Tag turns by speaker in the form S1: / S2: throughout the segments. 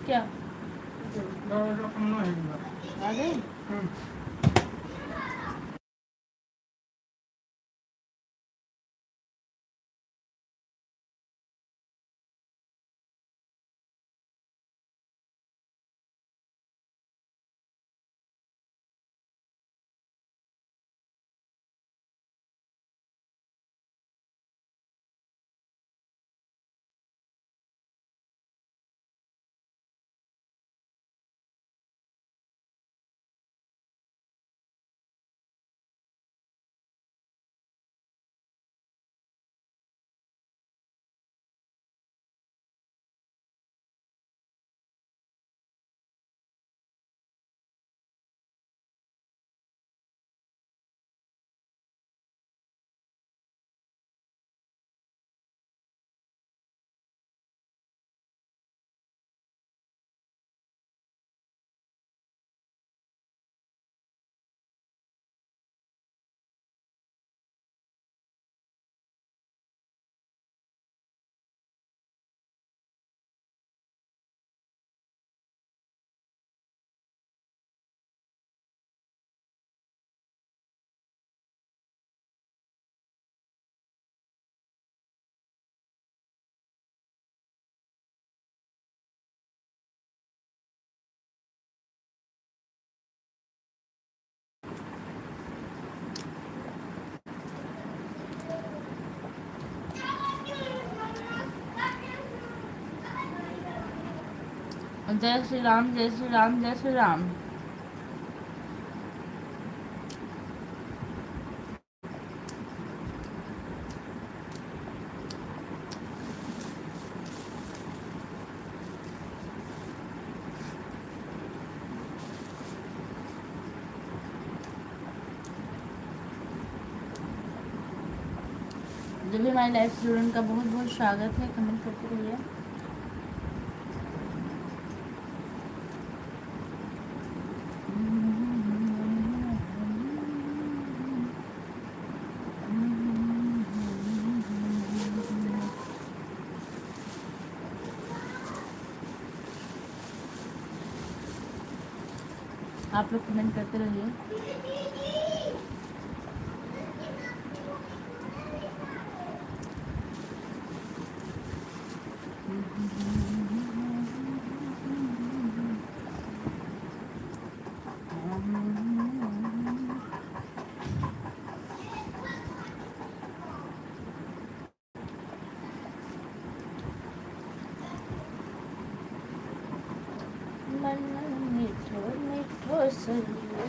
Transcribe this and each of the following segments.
S1: क्या
S2: रकम नहीं
S1: आ गई? जय श्री राम, जय श्री राम, जय श्री राम। जो भी हमारे लाइव स्टूडेंट का बहुत बहुत स्वागत है, कमेंट करते रहिए। आप लोग कमेंट करते रहिए। मन मीठो मीठो सरियो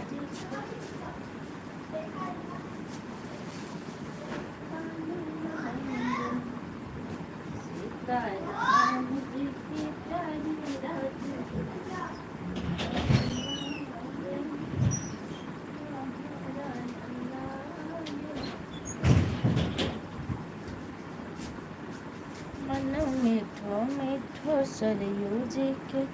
S1: सीताराम जी की प्यारी रात मन मीठो मीठो सरियो जी के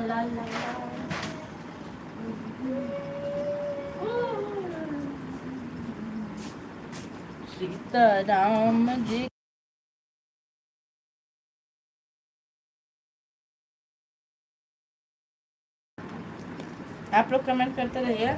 S1: ला ला ला सीताराम जी। आप लोग कमेंट करते रहिए।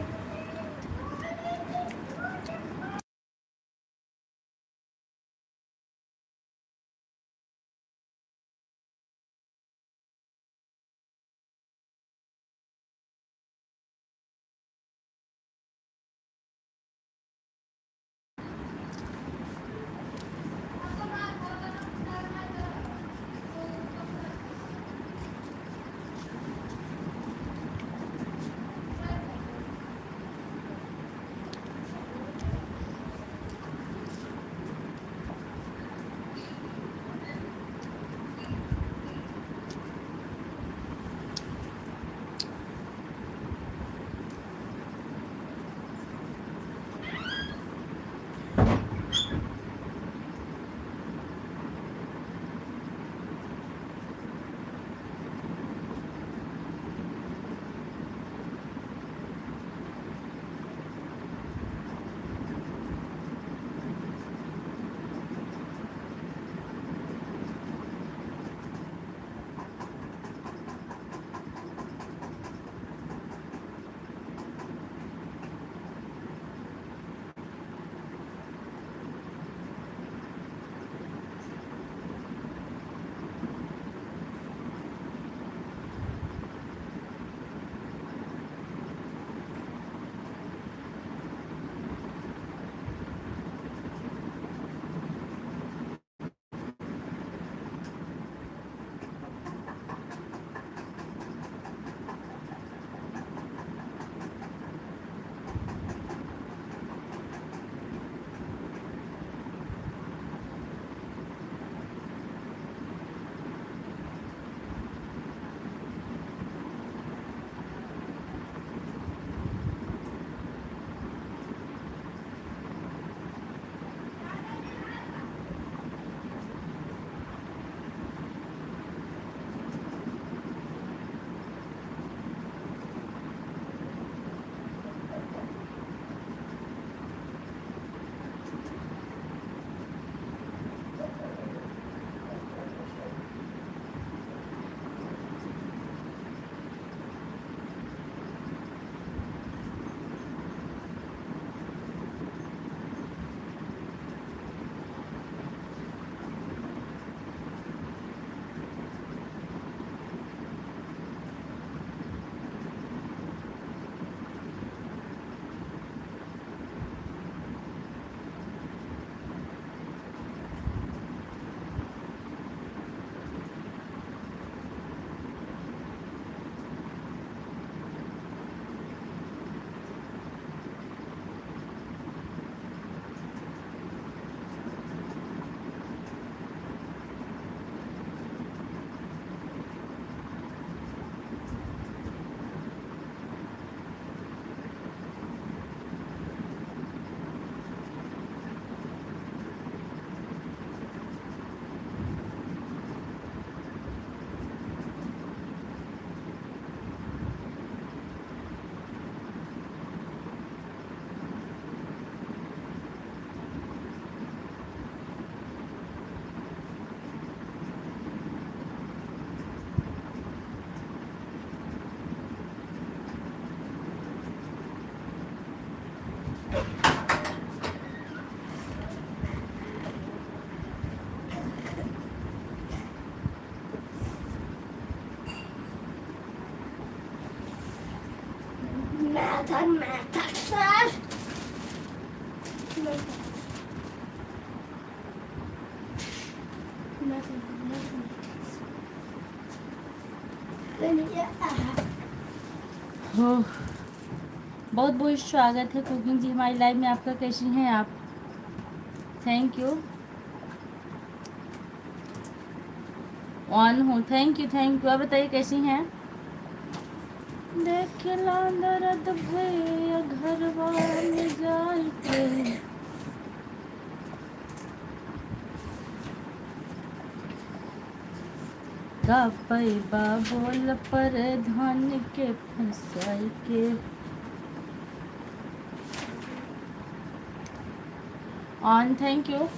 S3: Method, sir.
S1: ओह, बहुत बहुत स्वागत है कुकिंग जी हमारी लाइव में आपका। कैसी हैं आप? Thank you. ऑन हूँ। Thank you. आप बताइए कैसी हैं? देख दर्द भैया घरवा में जाके का पैबा बोल पर धन के फंसाई के। On. Thank you.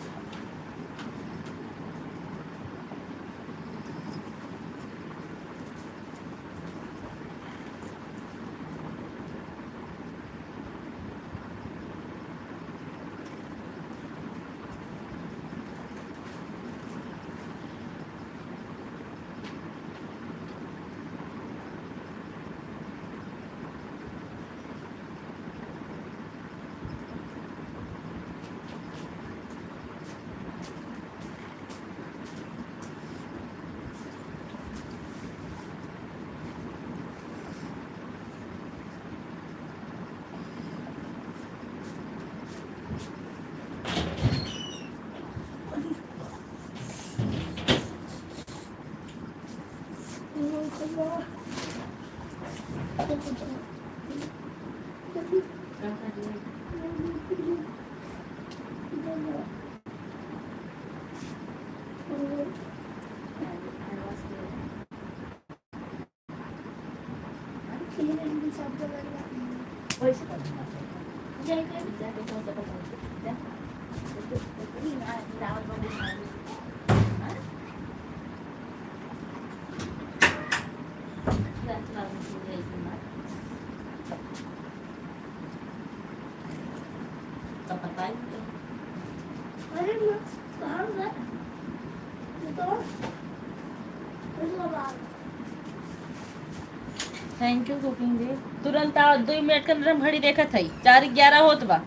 S1: Thank you cooking ji. तुरंत आओ, 2 मिनट के अंदर हम घड़ी देखा था 4:11 होत बा।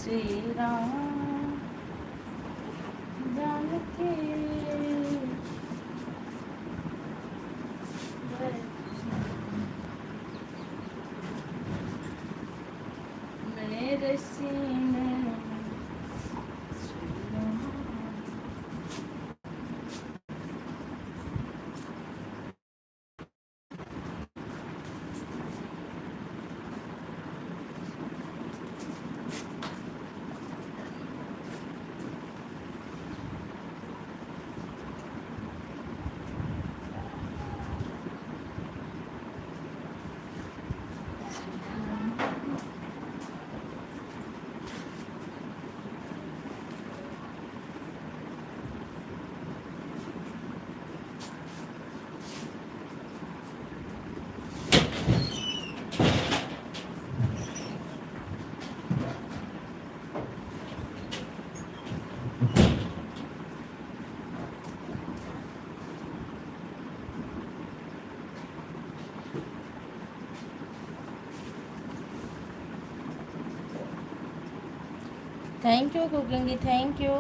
S1: श्री राम जानकी मेरे सीने thank you cooking ji, thank you.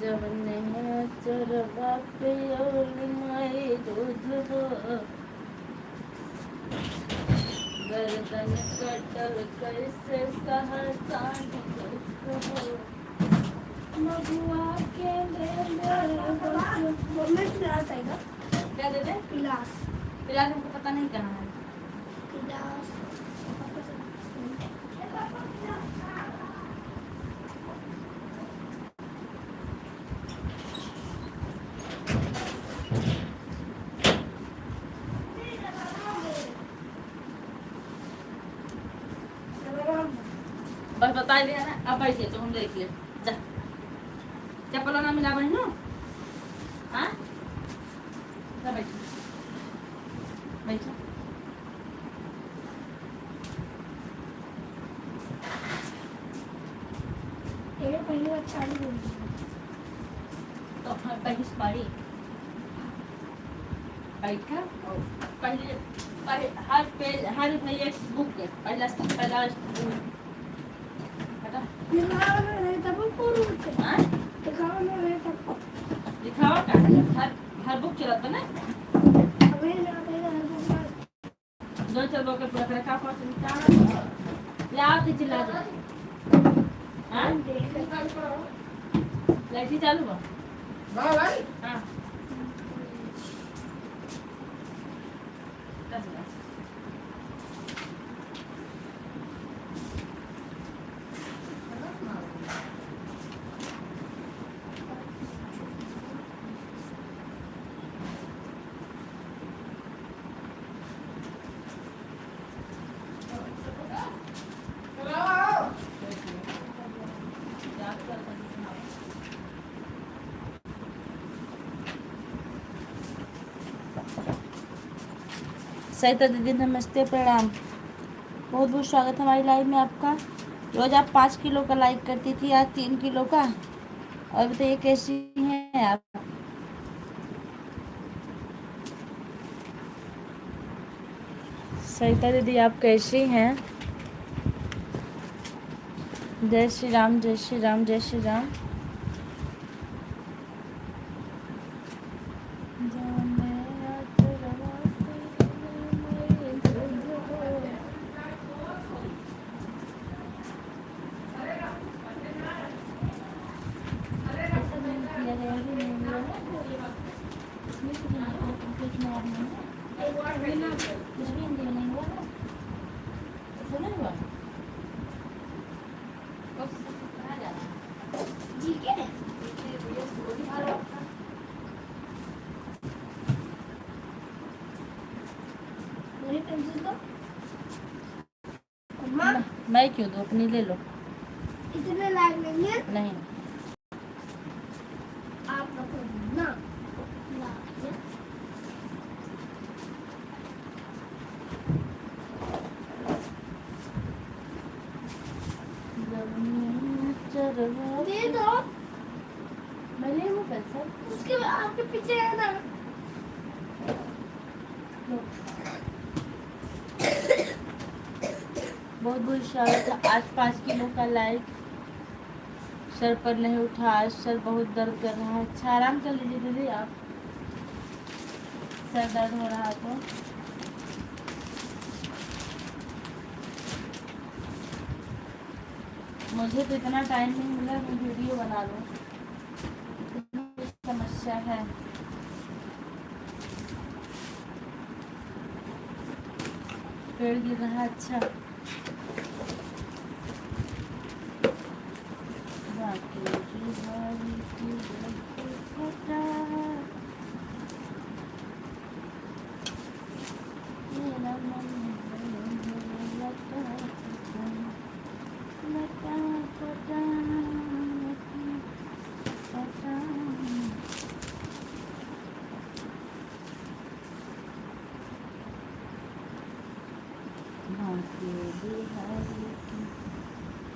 S1: जवने चरवा पे ओलिमाई दूधवा, गर्दन कटल कैसे सहसान दुखवा, मगुआ के ले
S3: मम्मी पिलास आएगा।
S1: क्या दे दे?
S3: पिलास
S1: फिलहाल हमको पता नहीं कहाँ है।
S3: पिलास
S1: बस बता दिया ना, अब बैठिए तो हम देख ले। जा चप्पल ना मिला बहन नो। हाँ जा बैठो बैठो।
S3: ये पहली बार चालू हो गई।
S1: तो पहली पारी बैठा और पहले हर पेज हर में एक बुक है। पहला हटा
S3: दिखावा में रहे तब पूरा उठे।
S1: हाँ
S3: दिखावा में रहे तब
S1: दिखावा का हर बुक चलाता ना।
S3: अबे ना
S1: दो चार लोग पूरा कर का पास निकाल ले आप चिल्ला दो। हाँ लाइट चालू हो।
S2: भाई
S1: हाँ सहिता दीदी नमस्ते, प्रणाम, बहुत बहुत स्वागत है हमारी लाइव में आपका। रोज आप 5 किलो का लाइक करती थी, आज 3 किलो का। और बताइए कैसी हैं आप? सहिता दीदी आप कैसी हैं? जय श्री राम जय श्री राम जय श्री राम।
S3: ठीक है। मेरी पेंसिल दो। अम्मा
S1: मैं क्यों दो, अपनी ले लो।
S3: इतने लाइक नहीं है।
S1: नहीं
S3: आप रखो ना। दे दो।
S1: मैं ले लूँ पेंसिल।
S3: उसके बाद आपके पीछे है ना।
S1: बहुत बहुत स्वागत है। आज 5 किलो का लाइक सर पर नहीं उठा, आज सर बहुत दर्द कर रहा है। अच्छा आराम कर लीजिए दीदी आप, सर दर्द हो रहा है तो। मुझे तो इतना टाइम नहीं मिला मैं वीडियो बना लूँ, इतनी समस्या है। पेड़ गिर रहा है। अच्छा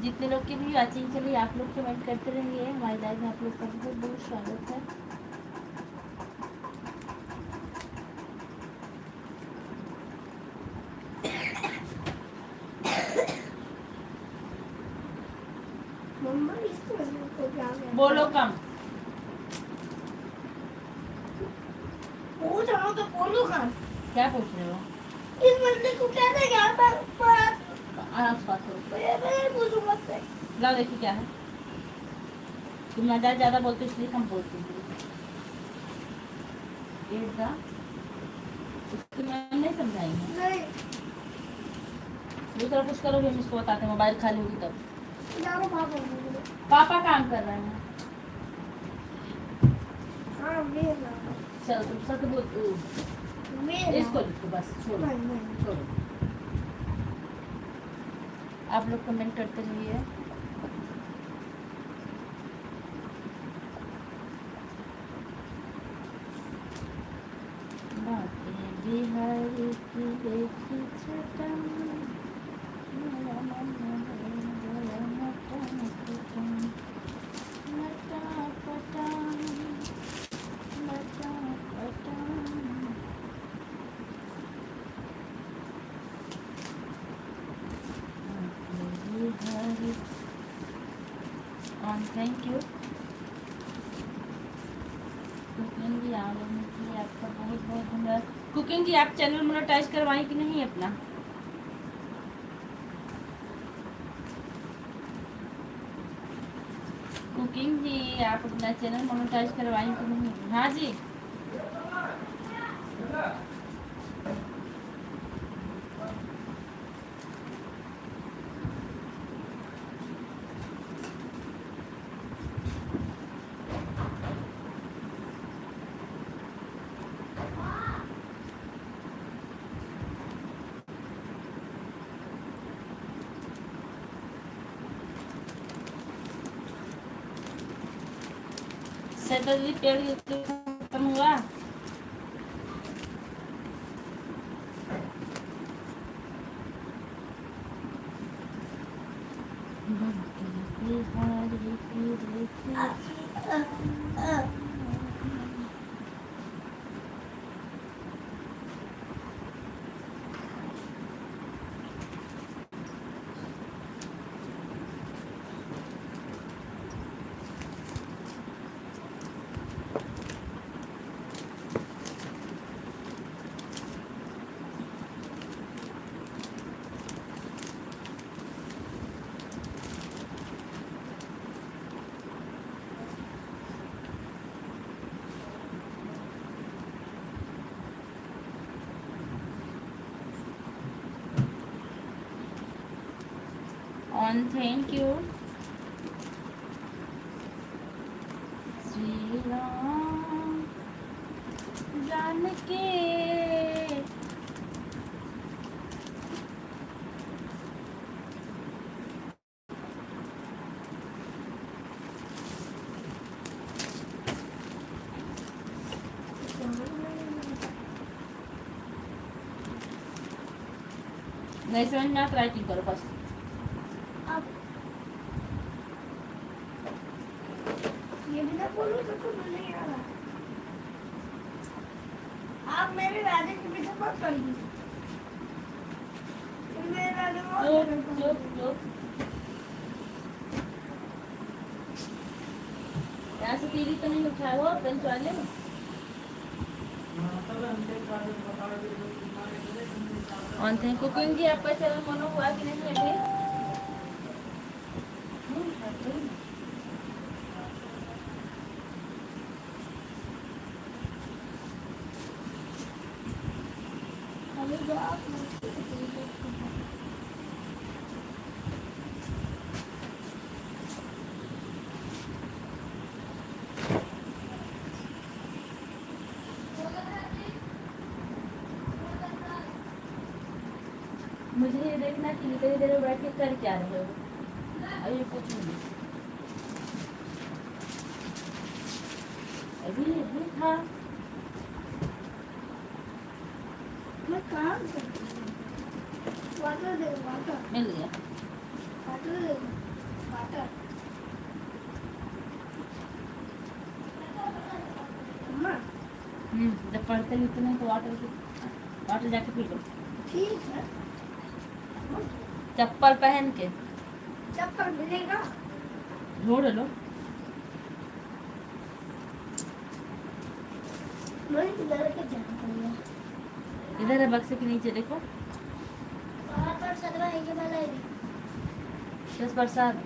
S1: जितने लोग की भी वाचिंग चली आप लोग कमेंट करते रहिए। हमारी लाइव में आप लोग का बहुत बहुत स्वागत है।
S3: मम्मा इसको को क्या कहते
S1: बोलो कम।
S3: पूछ रहा हूँ तो बोलो का।
S1: क्या पूछ रहे हो?
S3: इस बंदे को कहते क्या पर
S1: आराम से बात करो।
S3: मैं पूछूंगा से।
S1: लाओ देखिए क्या है। तुम ना ज़्यादा बोलते इसलिए कम बोलती हूँ। उसकी मैम नहीं समझाएंगे।
S3: नहीं
S1: दूसरा कुछ करोगे हम इसको बताते हैं, मोबाइल खाली होगी तब।
S3: जाओ पापा बोलो।
S1: पापा काम कर रहे हैं।
S3: हाँ मेरा
S1: चलो तुम सच बोल।
S3: मेरा
S1: इसको लिखो बस, छोड़ो
S3: नहीं
S1: छोड़ो। आप लोग कमेंट करते रहिए। बातें बिहारी की देखी छटा, मेरा मन गया मटा पटा, मटा पटा, मटा पटा। Thank you. कुकिंग जी आने के लिए आपका बहुत बहुत धन्यवाद। कुकिंग जी आप चैनल मोनेटाइज करवाएं कि नहीं अपना? कुकिंग जी आप अपना चैनल मोनेटाइज करवाएं कि नहीं? हाँ जी सैटरडे पेड़ खत्म हुआ। on thank you Shri Ram Janaki. नहीं समझ में आप राइटिंग करो बस।
S3: अब ये भी ना बोलो तो तुम्हें नहीं आ रहा। आप मेरे राजा के पीछे मत पड़िए। मेरे राजा
S1: चुप चुप चुप। यहाँ से टीवी तो नहीं उठाया हो बेंच वाले। और थे कुकिंग जी आपका चैनल मनो हुआ कि नहीं अभी?
S3: अभी जो आप
S1: मुझे ये देखना कि कितनी देर में बैठ के कर क्या रहे हो। अभी पूछूंगी। अभी था
S3: मैं काम करती हूँ। वाटर दे वाटर
S1: मिल गया।
S3: वाटर दे वाटर अम्मा
S1: जब पढ़ते लिखते नहीं तो वाटर जाके पी लो।
S3: ठीक है
S1: चप्पल पहन के
S3: चप्पल मिलेगा
S1: ढूंढ लो।
S3: मैं इधर के जाना पड़ेगा
S1: इधर है बक्से के नीचे देखो।
S3: वहाँ पर सदवा है कि वाला है
S1: 10 बरसात।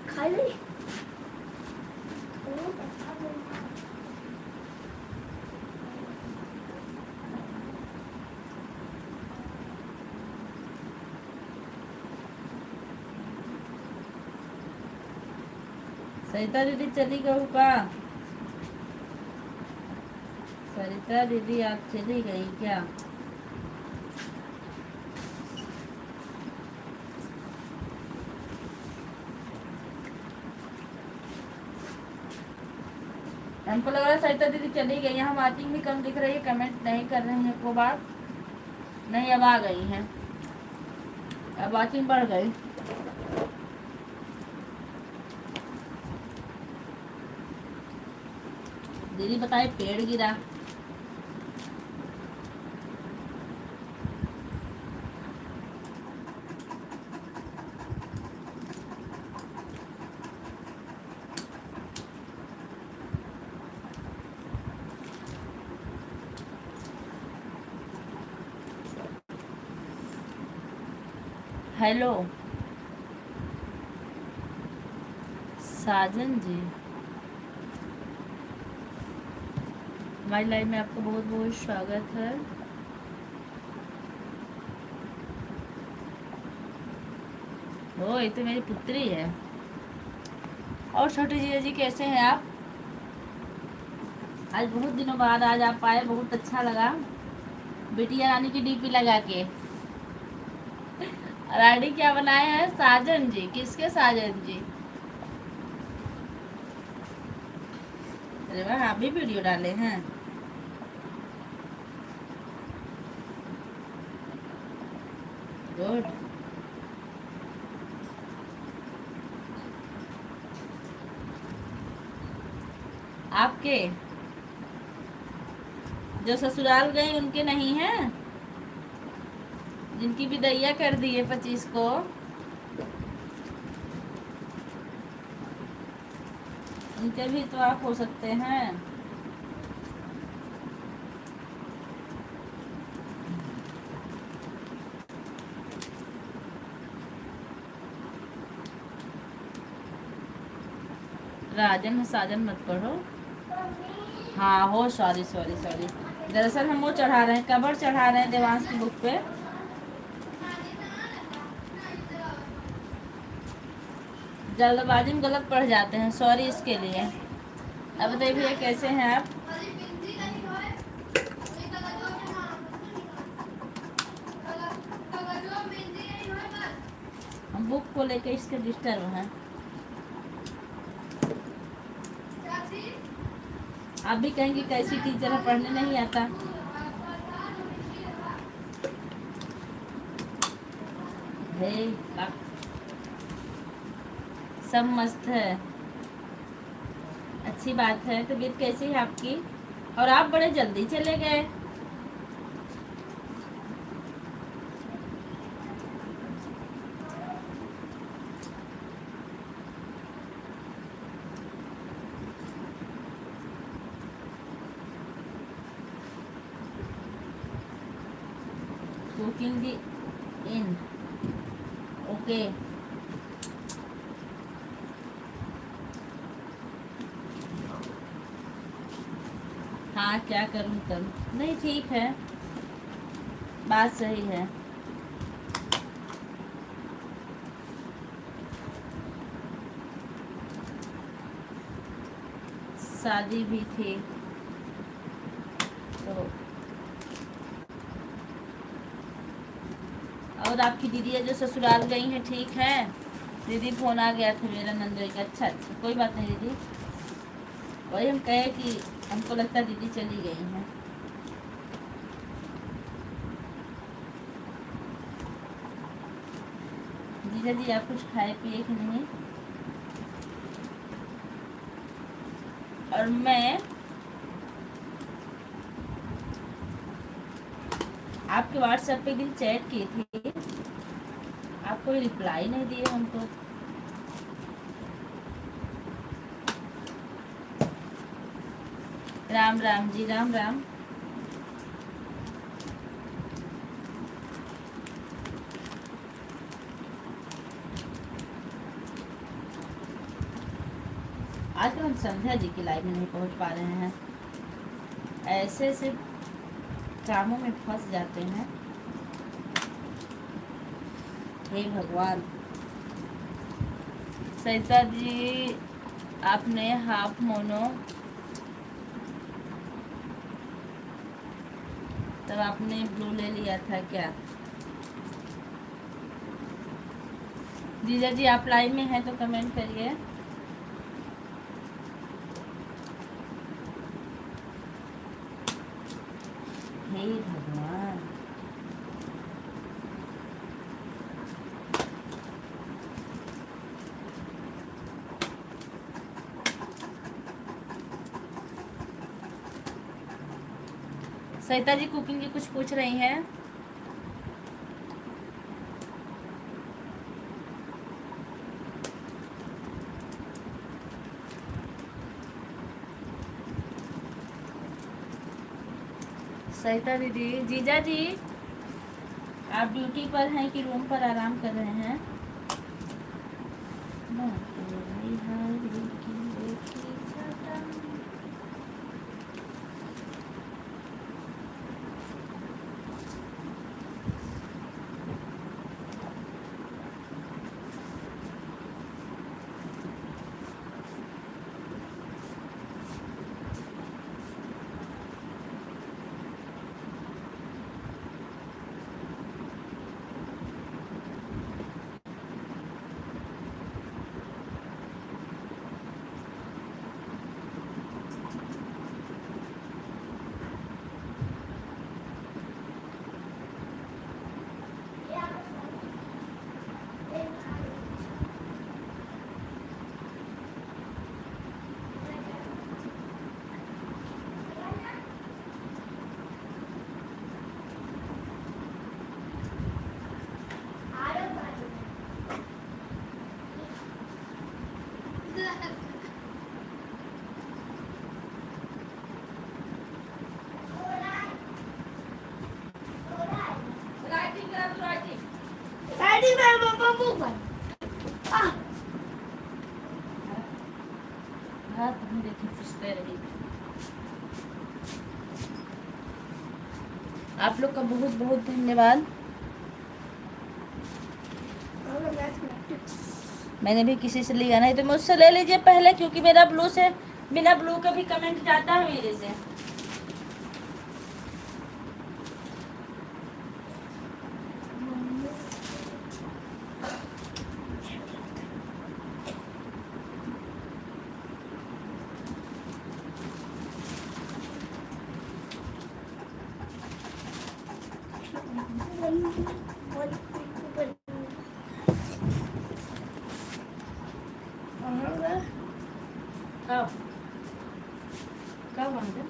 S3: खाली
S1: सरिता दीदी चली गई का? सरिता दीदी आप चली गई क्या? हमको लग रहा है सरिता दीदी चली गई है। हम आती भी कम दिख रही है, कमेंट नहीं कर रहे हैं को बार नहीं। अब आ गई हैं, अब वाचिंग बढ़ गई। दीदी बताए पेड़ गिरा। हेलो साजन जी, हमारी लाइफ में आपका बहुत बहुत स्वागत है। ओ ये तो मेरी पुत्री है। और छोटी जीजा जी कैसे हैं आप? आज बहुत दिनों बाद आज आप आए, बहुत अच्छा लगा। बिटिया रानी की डीपी लगा के। और आईडी क्या बनाए हैं? साजन जी। किसके साजन जी? अरे वाह, आप भी वीडियो डाले हैं। गुड। आपके जो ससुराल गए उनके नहीं हैं? जिनकी विदैया कर दी है 25 को, उनके भी तो आप हो सकते हैं। राजन साजन मत पढ़ो। हाँ हो, सॉरी सॉरी सॉरी। दरअसल हम वो चढ़ा रहे हैं, कबर चढ़ा रहे हैं देवांश की बुक पे। जल्दबाजी में गलत पढ़ जाते हैं, सॉरी इसके लिए। अब बताइए भैया कैसे हैं आप? हम बुक को लेकर इसके डिस्टर्ब हैं। आप भी कहेंगे कैसी टीचर है, पढ़ने नहीं आता। सब मस्त है, अच्छी बात है। तबीयत कैसी है आपकी? और आप बड़े जल्दी चले गए। Cooking the in okay. हाँ क्या करूँ तब, नहीं ठीक है, बात सही है। शादी भी थी तो। और आपकी दीदी है जो ससुराल गई हैं, ठीक है दीदी? फोन आ गया था मेरा नंदोई का। अच्छा अच्छा, कोई बात नहीं दीदी, वही हम कहे कि हमको लगता है दीदी चली गई हैं। जीजा जी आप कुछ खाए पिए कि नहीं? और मैं आपके व्हाट्सएप पे दिन चैट की थी, आप कोई रिप्लाई नहीं दिए हमको। राम राम जी, राम राम। आजकल हम संध्या जी की लाइव में नहीं पहुंच पा रहे हैं, ऐसे ऐसे कामों में फंस जाते हैं। हे भगवान। सरिता जी आपने हाफ मोनो, तब आपने ब्लू ले लिया था क्या? जीजा जी आप लाइव में हैं तो कमेंट करिए। हे भगवान। सरिता जी कुकिंग की कुछ पूछ रही हैं। सरिता दीदी, जीजा जी आप ड्यूटी पर हैं कि रूम पर आराम कर रहे हैं?
S3: Daddy, मैं पापा मुंह पर।
S1: हाँ तुम देखी फिसले रही। आप लोग का बहुत बहुत धन्यवाद। मैंने भी किसी से लिया नहीं तो मुझसे ले लीजिए पहले, क्योंकि मेरा ब्लू से बिना ब्लू का भी कमेंट जाता है मेरे से। कब कब आऊँगा?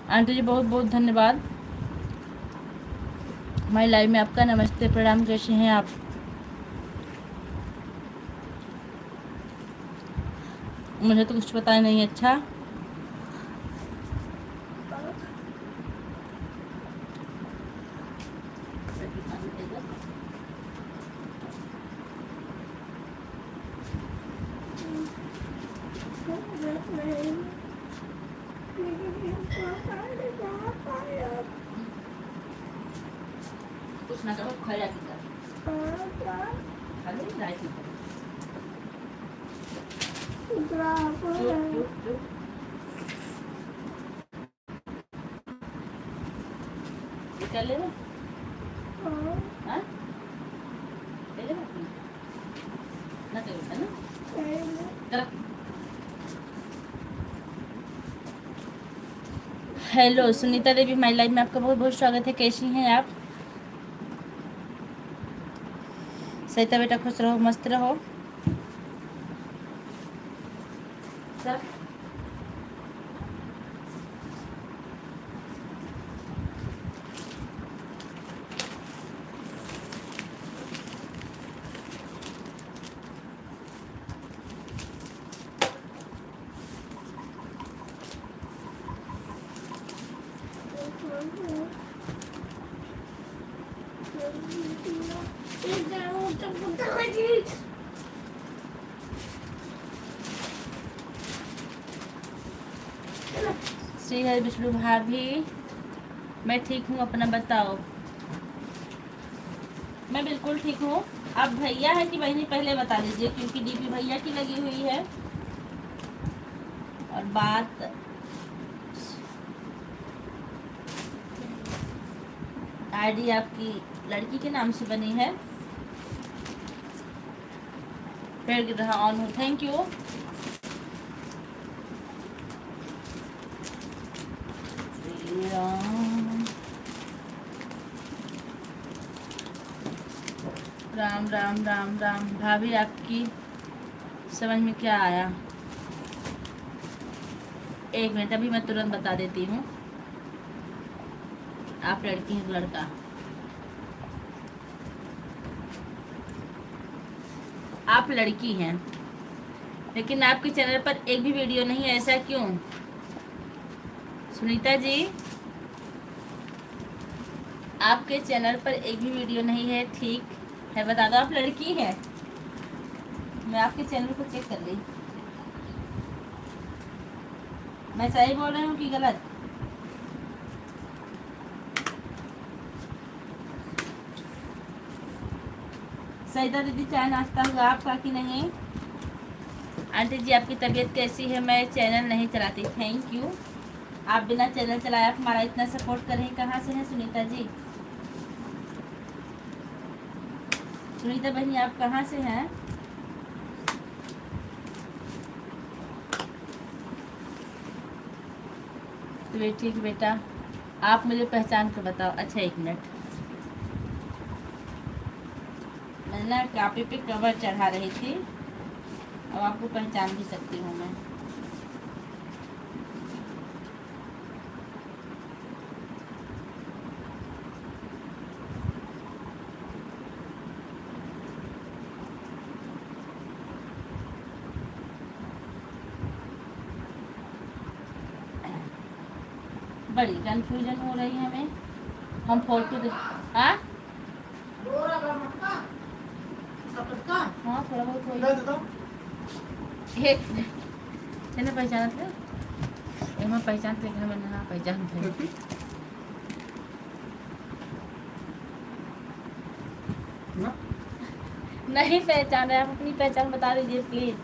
S1: आंटी जी बहुत बहुत धन्यवाद हमारी लाइव में आपका। नमस्ते प्रणाम, कैसे हैं आप? मुझे तो कुछ पता ही नहीं। अच्छा कुछ ना करो, खा जाती कर ले ना। हाँ? ले ले ना अपनी। ना करो, है ना? चलो। हेलो सुनीता देवी, हमारी लाइव में आपका बहुत बहुत स्वागत है। कैसी हैं आप? सहिता बेटा खुश रहो, मस्त रहो। चल। श्री हरि विष्णु भाभी, मैं ठीक हूँ, अपना बताओ। मैं बिल्कुल ठीक हूँ। आप भैया है कि बहनी पहले बता दीजिए, क्योंकि डीपी भैया की लगी हुई है और बात आईडी आपकी लड़की के नाम से बनी है। पेड़ गिर रहा ऑन हो, थैंक यू। राम राम राम राम। भाभी आपकी समझ में क्या आया? एक मिनट, अभी मैं तुरंत बता देती हूँ। आप लड़की हैं लड़का? आप लड़की हैं, लेकिन आपके चैनल पर एक भी वीडियो नहीं है, ऐसा क्यों? सुनीता जी, आपके चैनल पर एक भी वीडियो नहीं है, ठीक है? बता दो आप लड़की हैं। मैं आपके चैनल को चेक कर ली, मैं सही बोल रही हूँ कि गलत? सईदा दीदी, चाय नाश्ता हुआ आपका कि नहीं? आंटी जी आपकी तबीयत कैसी है? मैं चैनल नहीं चलाती। Thank you. आप बिना चैनल चलाए आप हमारा इतना सपोर्ट कर रहे हैं। कहाँ से हैं सुनीता जी? सुनीता बहनी, आप कहाँ से हैं? तो ठीक बेटा, आप मुझे पहचान कर बताओ। अच्छा एक मिनट, मैं ना कॉपी पे कवर चढ़ा रही थी, अब आपको पहचान भी सकती हूँ मैं। बड़ी कंफ्यूजन हो रही है हमें। हम फोटो दे हाँ हाँ थोड़ा बहुत एक मिनट पहचान थे, मैं पहचानते घर में ना पहचानते। नहीं पहचान रहे, आप अपनी पहचान बता दीजिए प्लीज।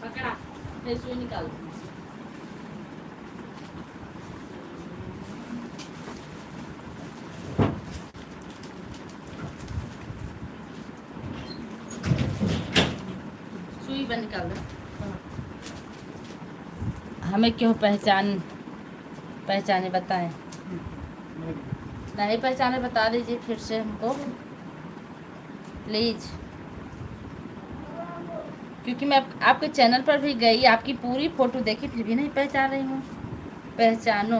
S1: पकड़ा फिर सुई निकाल दूँ। सुई बंद निकाल दो। हमें क्यों पहचाने बताएं। नहीं पहचाने बता दीजिए फिर से हमको प्लीज, क्योंकि मैं आपके चैनल पर भी गई, आपकी पूरी फोटो देखी, फिर भी नहीं पहचान रही हूँ। पहचानो।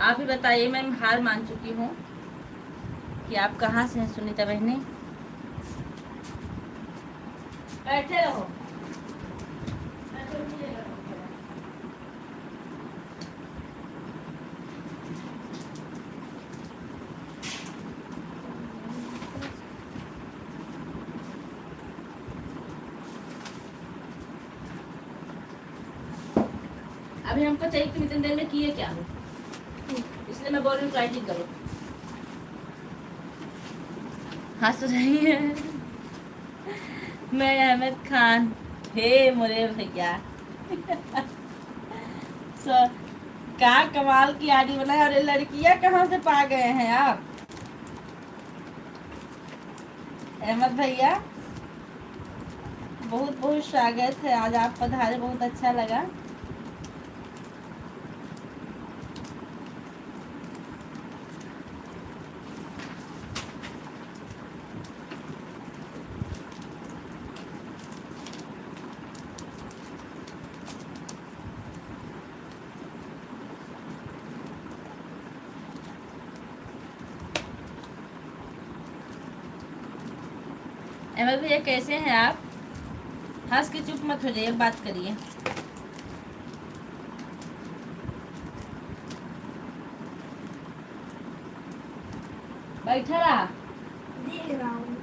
S1: आप ही बताइए। मैं हार मान चुकी हूँ कि आप कहाँ से हैं सुनीता बहनी। बैठे रहो। अभी हमको चाहिए कि इतनी देर में किए क्या हो, इसलिए मैं बोल रही हूँ राइटिंग करो। हंस रही है। मैं अहमद खान। हे मोरे भैया। सो क्या कमाल की आईडी बनाए। और ये लड़कियां कहाँ से पा गए हैं आप अहमद भैया। बहुत बहुत स्वागत है, आज आप पधारे, बहुत अच्छा लगा। अहमद भैया कैसे हैं आप? हंस के चुप मत हो जाइए, बात करिए। बैठा रहा
S3: देख रहा हूँ।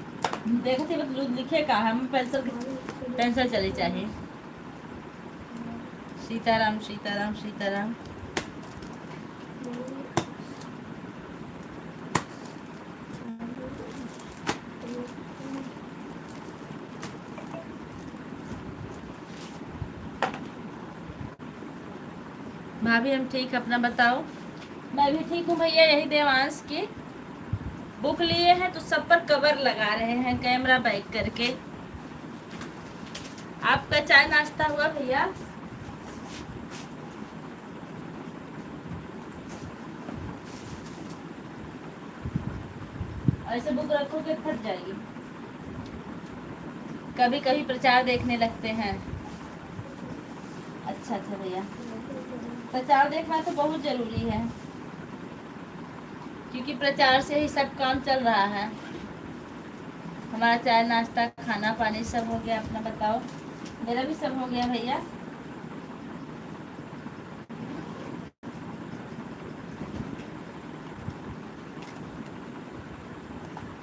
S1: देखो थे बस लिखे का हम पेंसिल चली चाहिए। सीताराम सीताराम सीताराम। भाभी हम ठीक, अपना बताओ। मैं भी ठीक हूँ भैया। यही देवांश की बुक लिए हैं तो सब पर कवर लगा रहे हैं कैमरा बैक करके। आपका चाय नाश्ता हुआ भैया? ऐसे बुक रखोगे फट जाएगी। कभी कभी प्रचार देखने लगते हैं। अच्छा अच्छा भैया, प्रचार देखना तो बहुत जरूरी है, क्योंकि प्रचार से ही सब काम चल रहा है। हमारा चाय नाश्ता खाना पानी सब हो गया, अपना बताओ। मेरा भी सब हो गया भैया।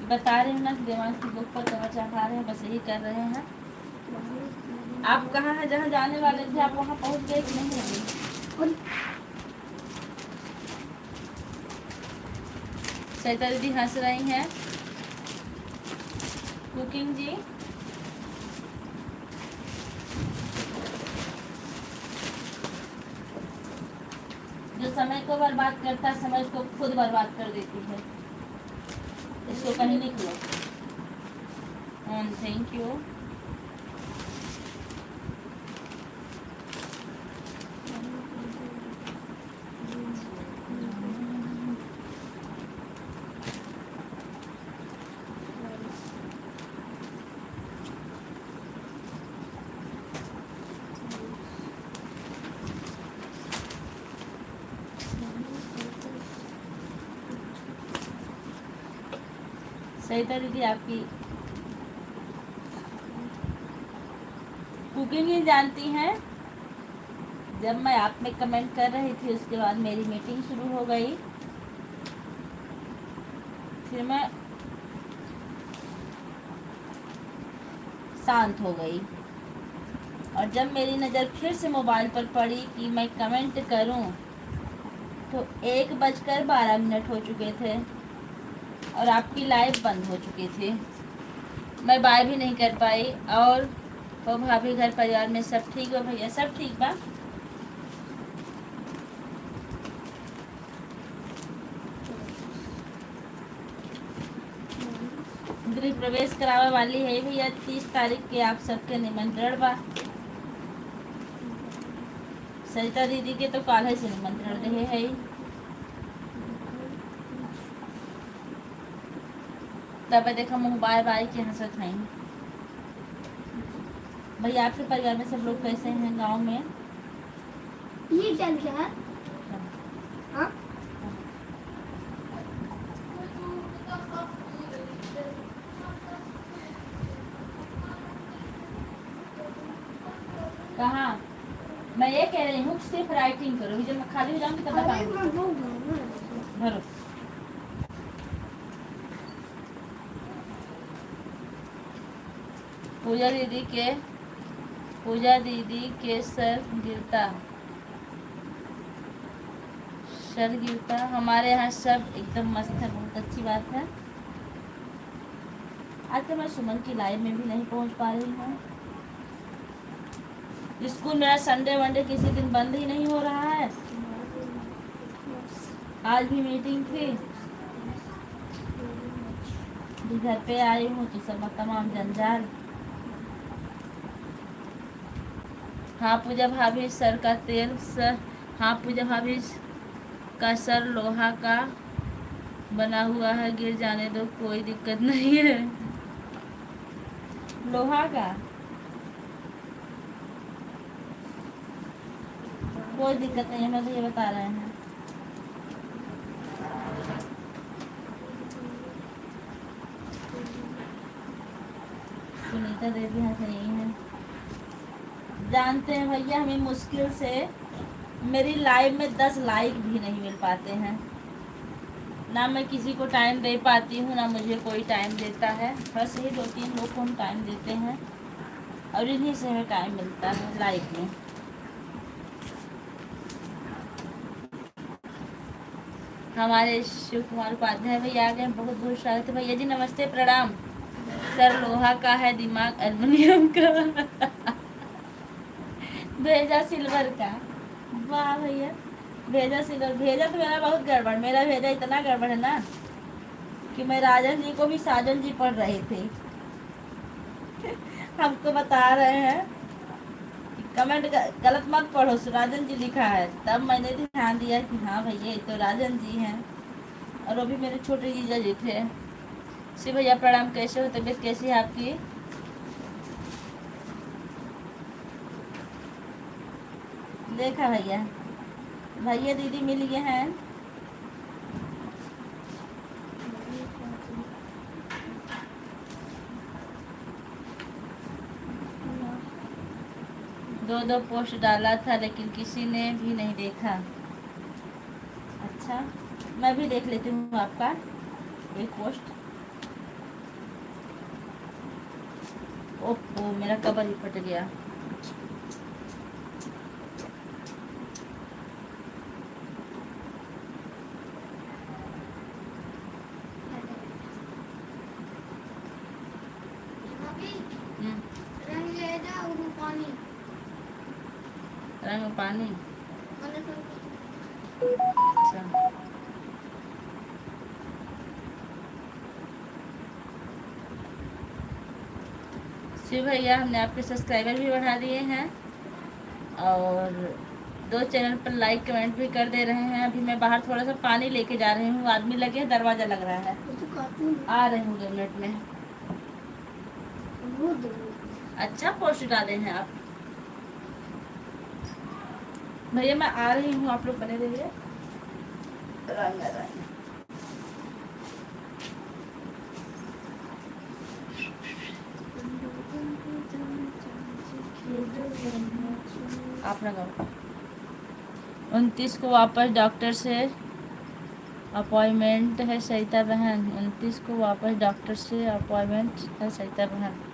S1: बता रहे हैं ना, दिमाग की बुक पर कवर चढ़ा रहे हैं, बस यही कर रहे हैं। आप कहाँ हैं? जहाँ जाने वाले थे आप वहाँ पहुँच गए कि नहीं अभी? सरिता दीदी हंस रही हैं। कुकिंग जी जो समय को बर्बाद करता है, समय उसको खुद बर्बाद कर देती है। इसको कहीं निकलो। Thank you. सरिता दीदी आपकी कुकिंग ही जानती हैं। जब मैं आप में कमेंट कर रही थी उसके बाद मेरी मीटिंग शुरू हो गई, फिर मैं शांत हो गई। और जब मेरी नज़र फिर से मोबाइल पर पड़ी कि मैं कमेंट करूं, तो 1:12 हो चुके थे और आपकी लाइव बंद हो चुकी थी। मैं बाय भी नहीं कर पाई। और वो भाभी घर परिवार में सब ठीक हो भैया? सब ठीक बा। गृह प्रवेश करावे वाली है भैया 30 तारीख के, आप सबके निमंत्रण बा। सरिता दीदी के तो काल्हे से निमंत्रण दे है। तब देखा मुँह बाय बाय के हंसत हैं। भैया आपके परिवार में सब लोग कैसे हैं गांव में?
S3: ये चल क्या है? हाँ?
S1: कहाँ? मैं ये कह रही हूँ सिर्फ राइटिंग करो, जब मैं खाली हो जाऊंगी तब
S3: अरे
S1: बताऊंगी।
S3: मैं बोल
S1: भरो। पूजा दीदी के सर गिरता। हमारे यहाँ सब एकदम मस्त है, बहुत अच्छी बात है। आज तो मैं सुमन की लाइव में भी नहीं पहुंच पा रही हूँ। स्कूल मेरा संडे वनडे किसी दिन बंद ही नहीं हो रहा है। आज भी मीटिंग थी, घर पे आई हूँ तो सब तमाम जंजाल। हाँ पूजा भाभी सर का तेल सर हाँ पूजा भाभी का सर लोहा का बना हुआ है, गिर जाने दो कोई दिक्कत नहीं है। लोहा का कोई दिक्कत नहीं है, मैं तो ये बता रहे हैं। सुनीता देवी हंस रही है। जानते हैं भैया हमें मुश्किल से मेरी लाइव में 10 लाइक भी नहीं मिल पाते हैं। ना मैं किसी को टाइम दे पाती हूँ, ना मुझे कोई टाइम देता है। बस यही 2-3 लोग को हम टाइम देते हैं और इन्हीं से हमें टाइम मिलता है लाइव में। हमारे शिव कुमार उपाध्याय भैया आ गए, बहुत बहुत स्वागत है भैया जी। नमस्ते प्रणाम। सर लोहा का है, दिमाग एल्युमिनियम का। भेजा सिल्वर का। वाह भैया, भेजा सिल्वर। भेजा तो मेरा बहुत गड़बड़, मेरा भेजा इतना गड़बड़ है ना कि मैं राजन जी को भी साजन जी पढ़ रहे थे। हमको बता रहे हैं कि कमेंट गलत मत पढ़ो, राजन जी लिखा है। तब मैंने ध्यान दिया कि हाँ भैया ये तो राजन जी हैं, और वो भी मेरे छोटे जीजा जी थे। शिव भैया प्रणाम, कैसे हो? तबीयत कैसी है आपकी? देखा भैया, भैया दीदी मिल गए हैं। दो पोस्ट डाला था लेकिन किसी ने भी नहीं देखा। अच्छा, मैं भी देख लेती हूँ आपका एक पोस्ट। ओह मेरा कवर ही फट गया। रंग पानी। अच्छा, शिव भैया हमने आपके सब्सक्राइबर भी बढ़ा दिए हैं और 2 चैनल पर लाइक कमेंट भी कर दे रहे हैं। अभी मैं बाहर थोड़ा सा पानी लेके जा रही हूँ, आदमी लगे हैं, दरवाजा लग रहा है। आ रहे हूँ 2 मिनट में। अच्छा पोस्ट डाले हैं आप भैया, मैं आ रही हूँ, आप लोग बने रहिए। आप लगाओ। 29 को वापस डॉक्टर से अपॉइंटमेंट है सरिता बहन। 29 को वापस डॉक्टर से अपॉइंटमेंट है सरिता बहन।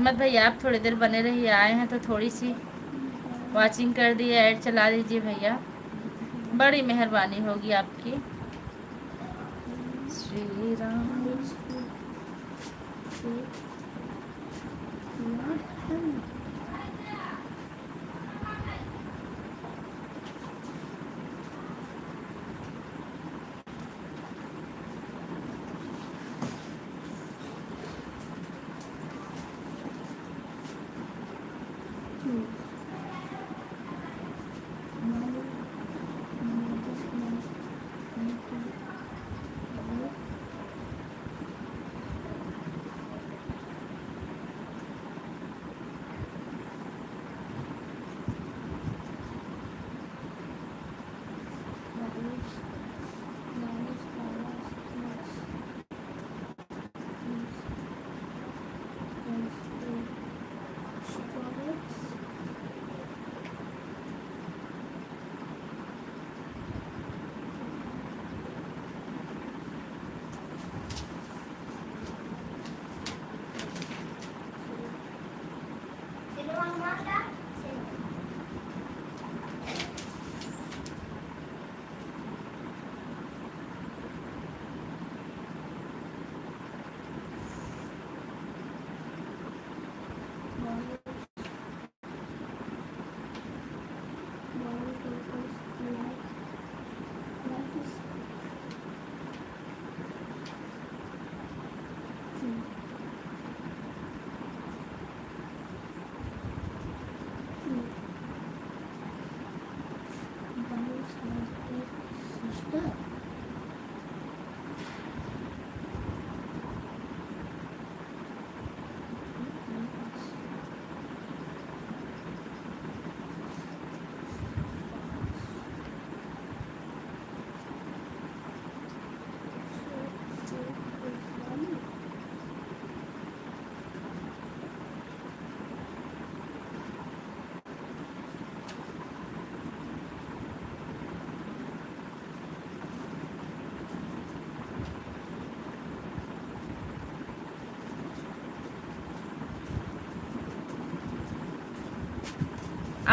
S1: अहमद भैया आप थोड़ी देर बने रहिए, आए हैं तो थोड़ी सी वॉचिंग कर दिए, ऐड चला दीजिए भैया, बड़ी मेहरबानी होगी आपकी। श्री राम।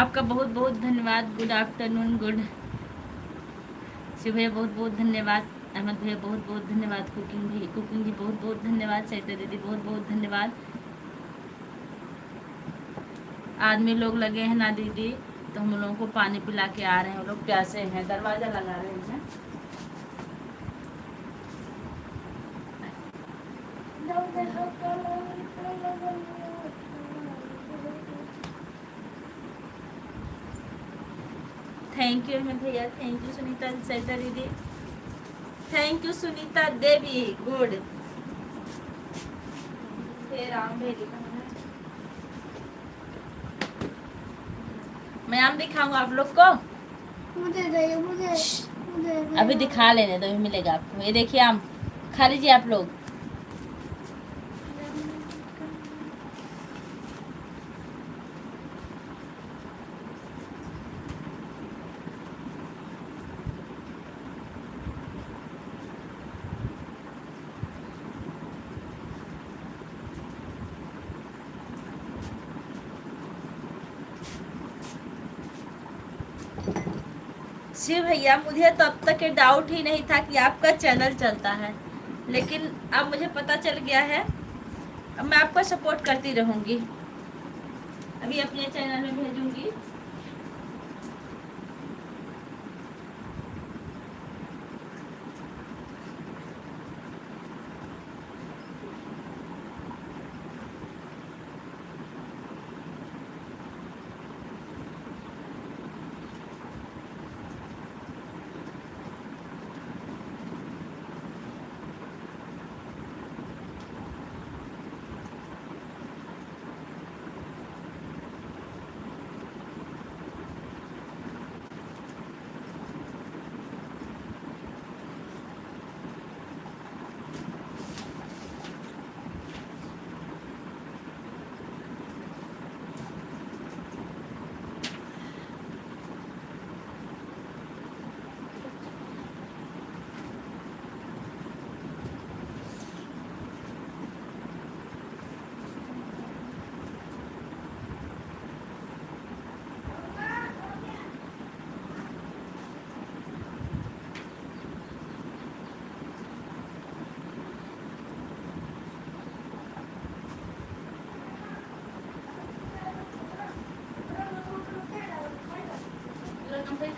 S1: आपका बहुत बहुत धन्यवाद। गुड आफ्टरनून, गुड शिव भैया बहुत बहुत धन्यवाद। अहमद भैया बहुत बहुत धन्यवाद। कुकिंग जी बहुत बहुत धन्यवाद। सरिता दीदी बहुत बहुत धन्यवाद। आदमी लोग लगे हैं ना दीदी, तो हम लोगों को पानी पिला के आ रहे हैं। वो लोग प्यासे हैं, दरवाज़ा लगा रहे हैं। थैंक यू अहमद भैया, थैंक यू सुनीता सरिता दीदी, thank you Sunita Devi, good. हे राम भेदी, मैं आम दिखाऊंगा आप लोग को। मुझे अभी दिखा लेने दो, मिलेगा आपको। ये देखिए आम, खा लीजिए आप लोग। शिव भैया मुझे तब तक डाउट ही नहीं था कि आपका चैनल चलता है, लेकिन अब मुझे पता चल गया है। अब मैं आपको सपोर्ट करती रहूंगी। अभी अपने चैनल में भेजूंगी।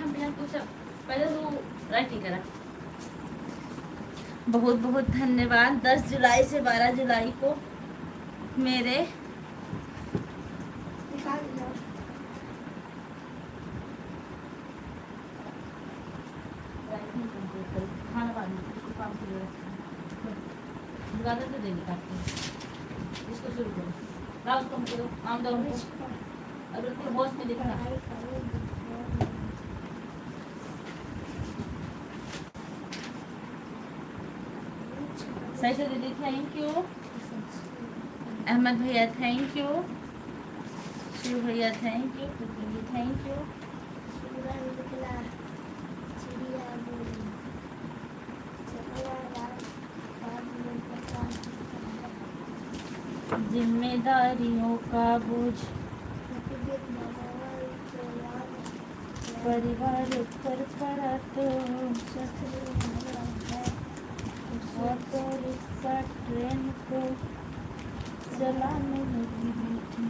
S1: हम बिना कुछ पहले तो राइटिंग करा। बहुत बहुत धन्यवाद। 10 जुलाई से 12 जुलाई को मेरे
S3: निकाल दो।
S1: राइटिंग कंप्लीट करो, खाना बाद में इसको काम के लिए रखना। ज़्यादा तो देंगे काट के। इसको शुरू करो, लाओ उसको हमको दो, आम दो हमको। अब उसको होश में देखना। सही से दीदी थैंक यू। अहमद भैया थैंक यू। शिव भैया थैंक यू। Thank you. जिम्मेदारियों का बोझ परिवार पर पड़ा तो ऑटो रिक्शा ट्रेन को चलाने लगी बेटी।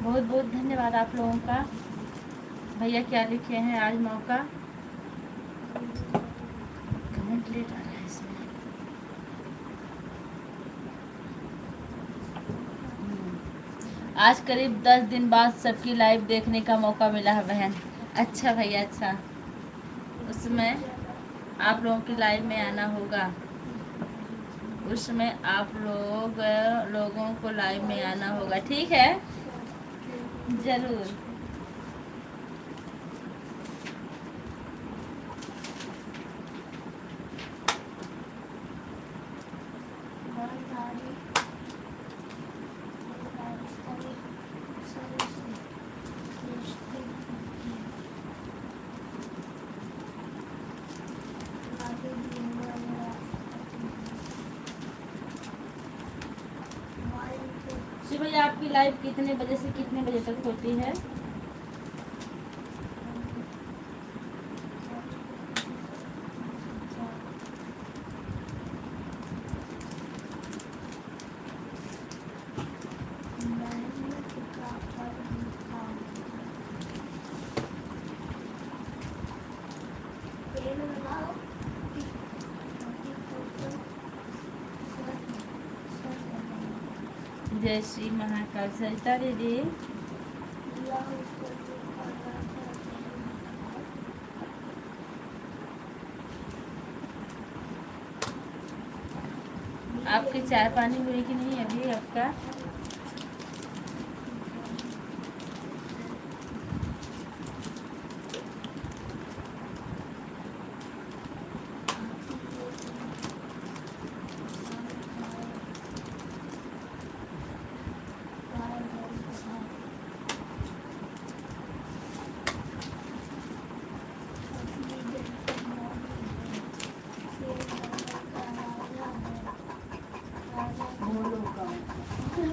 S1: बहुत बहुत धन्यवाद आप लोगों का। भैया क्या लिखे हैं आज मौका कमेंट लेट आ रहा है इसमें। आज करीब 10 दिन बाद सबकी लाइव देखने का मौका मिला है बहन। अच्छा भैया अच्छा, उसमें आप लोगों की लाइव में आना होगा। उसमें आप लोगों को लाइव में आना होगा, ठीक है जरूर। शिव भैया आपकी लाइव कितने बजे से कितने बजे तक होती है? जय श्री महाकाल। सरिता दीदी आपकी चाय पानी हुई कि नहीं अभी आपका?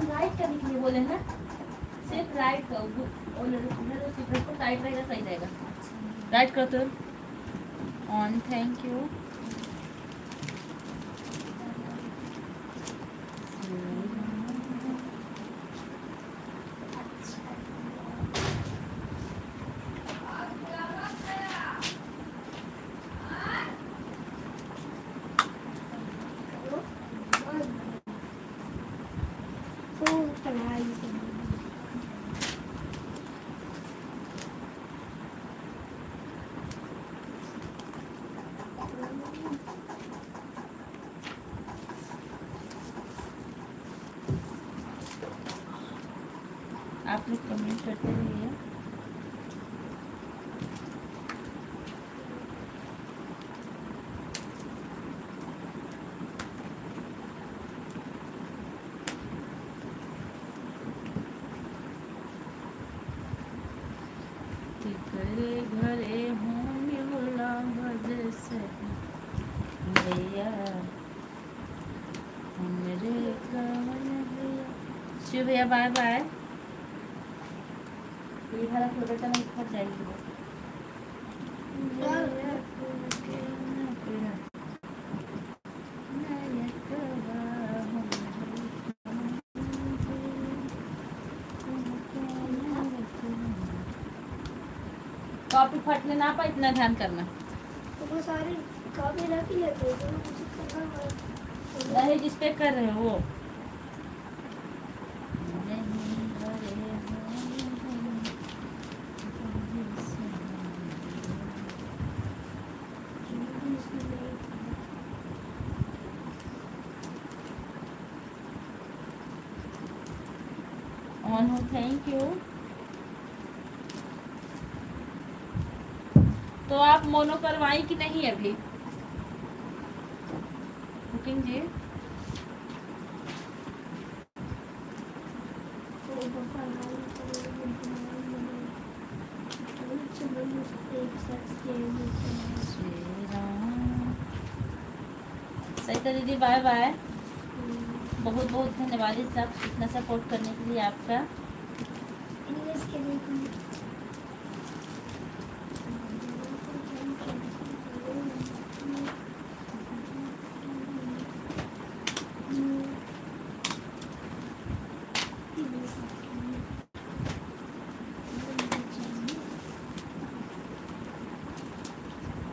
S1: राइट करने के लिए बोले ना, सिर्फ राइट करो। सिर्फ राइट रहेगा, सही रहेगा। राइट करो तो ऑन। Thank you. आप लोग कमेंट करते रहिए। घरे घरे होंगे भोला भज से भैया हमरे कवन भैया बाय बाय। ये वाला प्रोडक्ट नहीं फट जाएगी वो। कॉपी फटने ना पाए इतना ध्यान करना।
S3: तो वो सारे कॉपी रख ही लेते हैं, तो कुछ करना
S1: नहीं जिस पे कर रहे हो वो। ऑन हो, थैंक यू। तो आप मोनो करवाई कि नहीं अभी कुकिंग जी? सरिता दीदी बाय बाय। बहुत बहुत धन्यवाद इस सब इतना सपोर्ट करने के लिए आपका।
S3: इंग्लिश के लिए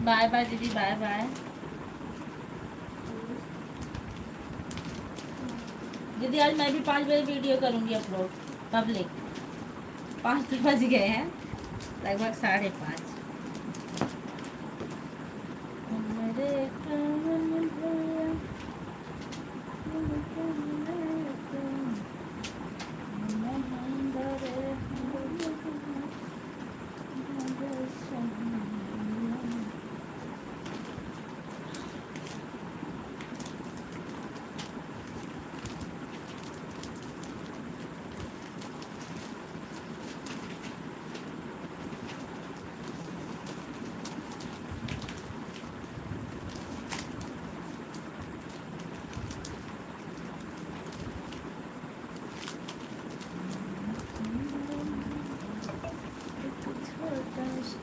S1: बाय बाय दीदी बाय बाय। दीदी आज मैं भी 5 बजे वीडियो करूंगी अपलोड पब्लिक। 5 तो बज गए हैं, लगभग 5:30।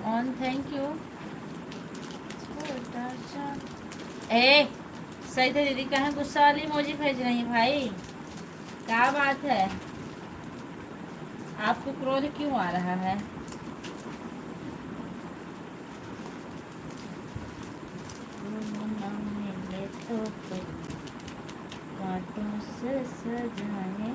S1: On thank you. ए सही थे दीदी, कहाँ गुस्सा वाली इमोजी भेज रही है भाई? क्या बात है, आपको क्रोध क्यों आ रहा है? कांटों से सजाएंगे।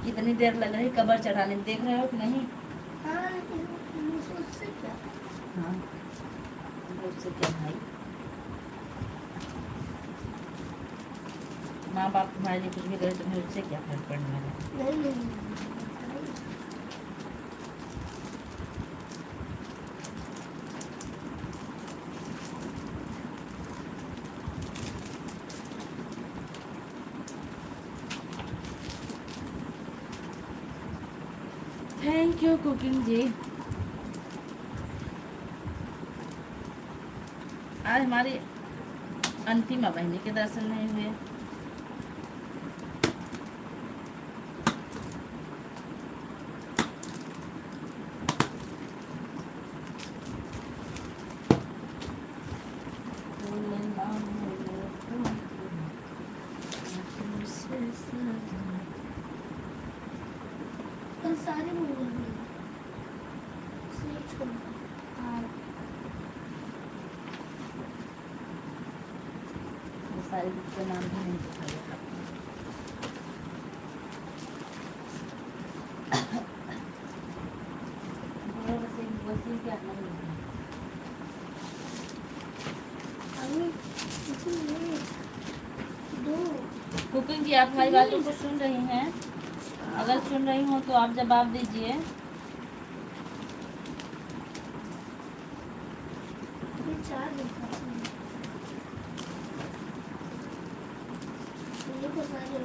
S1: कितनी देर लग रही कबर चढ़ाने में, देख रहे हो कि नहीं?
S3: हाँ, उससे क्या?
S1: हाँ उससे क्या भाई, माँ बाप तुम्हारे लिए कुछ भी करे तुम्हें उससे क्या फर्क पड़ने वाला?
S3: नहीं नहीं
S1: थैंक यू कुकिंग जी। आज हमारी अंतिमा बहनी के दर्शन नहीं हुए।
S3: कल सारे मूवी
S1: सारे बुक के नाम भी नहीं दिखाया आपने। बस एक क्या कुकिंग जी आप हमारी बातों को सुन रही हैं? अगर सुन रही हो तो आप जवाब दीजिए।
S3: ये 4 दिन का है। ये को सारे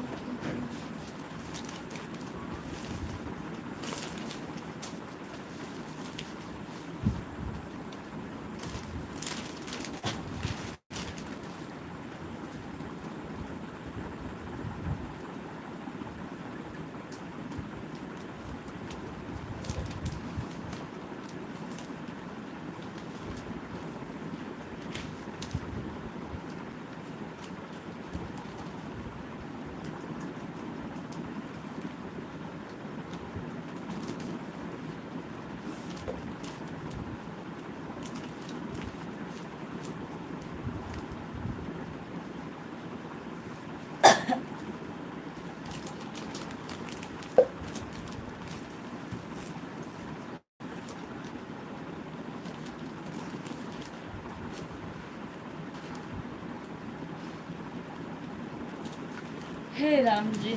S1: हे राम जी।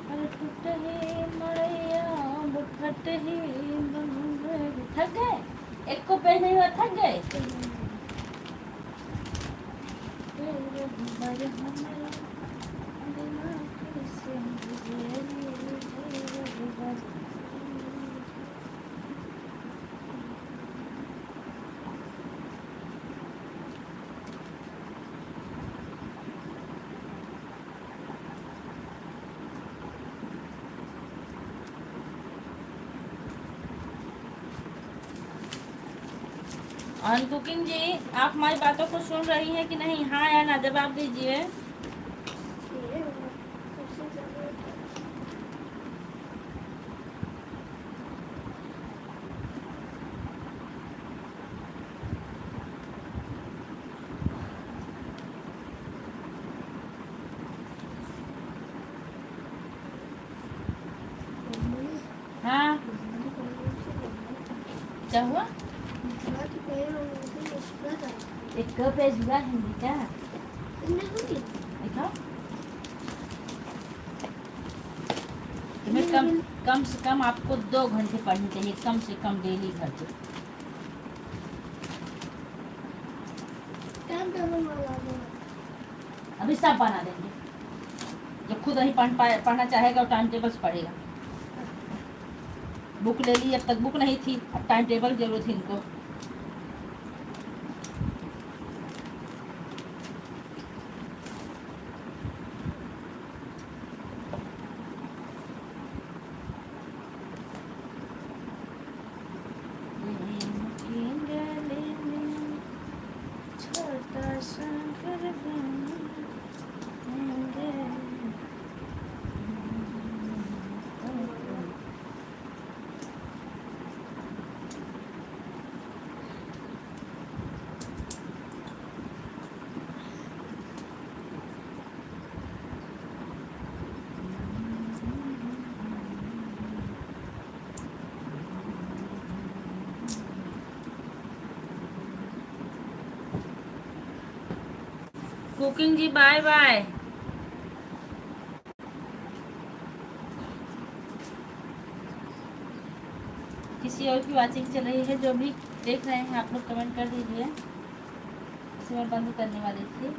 S1: अरे टूट ही मड़ैया बुठट ही थक गए। एक को पेज नहीं हुआ, थक गए। और कुकिंग जी आप हमारी बातों को सुन रही हैं कि नहीं? हाँ या ना जवाब दीजिए। हाँ क्या हुआ? एक पेज हुआ हिंदी का दिखाओ। तुम्हें कम से कम आपको 2 घंटे पढ़नी चाहिए, कम से कम डेली घर पे। अभी सब बना देंगे। जब खुद नहीं पढ़ना चाहेगा और टाइम टेबल से पढ़ेगा। बुक ले ली, अब तक बुक नहीं थी, अब टाइम टेबल की जरूरत है इनको। छोटा सा घर कुकिंग जी बाय बाय। किसी और की वाचिंग चल रही है, जो भी देख रहे हैं आप लोग कमेंट कर दीजिए। इसे मैं बंद करने वाली थी।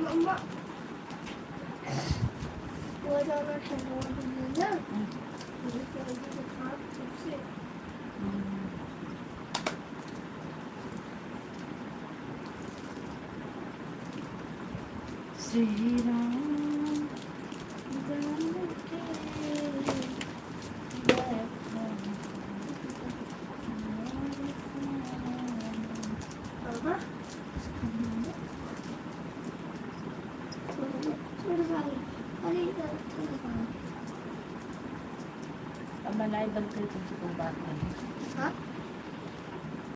S3: मम्मा वो ज़्यादा ठंडा है ना, मुझे जल्दी बुखार सबसे
S1: श्री राम
S3: थोड़ा सा अरे इधर थोड़ा सा
S1: अब मैं लाइव बंद करके तुमसे कोई बात नहीं।
S3: हाँ